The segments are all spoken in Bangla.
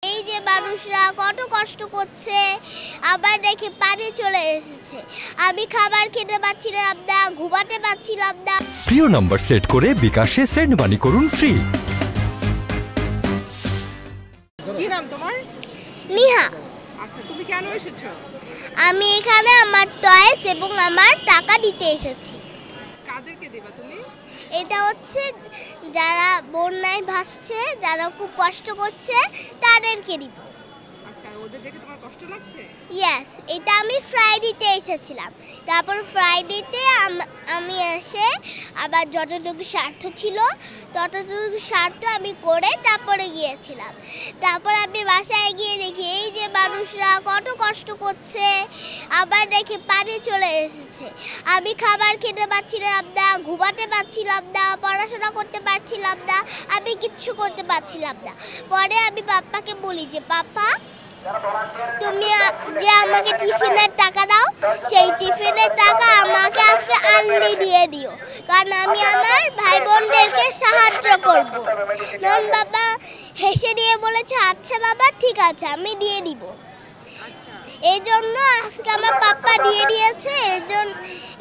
এই যে মানুষরা কত কষ্ট করছে, আবার দেখে পানি চলে এসেছে। আমি খাবার খেতে পাচ্ছিলাম না, ঘুমাতে পাচ্ছিলাম না। প্রিয় নাম্বার সেট করে বিকাশে সেন্ড মানি করুন ফ্রি। কি নাম তোমার? নিহা। আচ্ছা, তুমি কেন এসেছো? আমি এখানে আমার টয়েস এবং আমার টাকা দিতে এসেছি। কাদেরকে দেবা তুমি? এটা হচ্ছে যারা বন্যায় ভাসছে, যারা খুব কষ্ট করছে তাদেরকে দিব। আচ্ছা, ওদের দেখে তোমার কষ্ট লাগছে? ইয়েস, এটা আমি ফ্রাইডেতে এসেছিলাম। তারপর ফ্রাইডেতে আমি এসে আবার যতটুকু স্বার্থ ছিল ততটুকু স্বার্থ আমি করে তারপরে গিয়েছিলাম। তারপর আমি বাসায় গিয়ে দেখি এই যে মানুষরা কত কষ্ট করছে, আবার দেখে পানি চলে এসেছে। আমি খাবার খেতে পাচ্ছিলাম না, ঘুমাতে পাচ্ছিলাম না, পড়াশোনা করতে পারছিলাম না, আমি কিচ্ছু করতে পারছিলাম না। পরে আমি পাপ্পাকে বলি যে পাপ্পা, তুমি যে আমাকে টিফিনের টাকা দাও, সেই টিফিনের টাকা আমাকে আজকে আনলি দিয়ে দিও, কারণ আমি আমার ভাই বোনদেরকে সাহায্য করব। নন বাবা হেসে দিয়ে বলেছে আচ্ছা বাবা ঠিক আছে আমি দিয়ে দিব। এই জন্য আজকে আমার পাপ্পা দিয়ে দিয়েছে।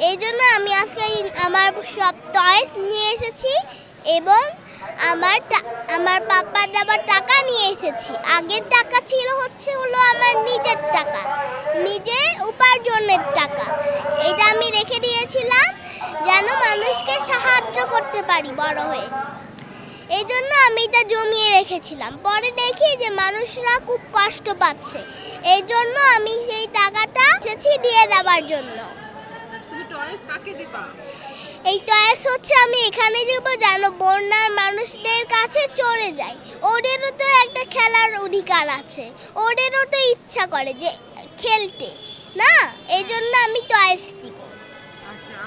এই জন্য আমি আজকে আমার সব টয়েস নিয়ে এসেছি এবং আমার পাপ্পার দেওয়ার টাকা নিয়ে এসেছি। আগের টাকা ছিল হলো আমার নিজের টাকা, নিজের উপার্জনের টাকা। এটা আমি রেখে দিয়েছিলাম যেন মানুষকে সাহায্য করতে পারি বড় হয়ে। এই জন্য আমি এটা জমিয়ে রেখেছিলাম। পরে দেখি যে মানুষরা খুব কষ্ট পাচ্ছে, এই জন্য আমি সেই টাকাটা এসেছি দিয়ে দেওয়ার জন্য। তুমি টয়েস কাকে দিবা? এই টয়েস হচ্ছে আমি এখানে দেবো যেন বন্যার মানুষদের কাছে চলে যায়। ওদেরও তো একটা খেলার অধিকার আছে, ওদেরও তো ইচ্ছা করে যে খেলতে, না? এই জন্য আমি টয়েস দিব। আচ্ছা।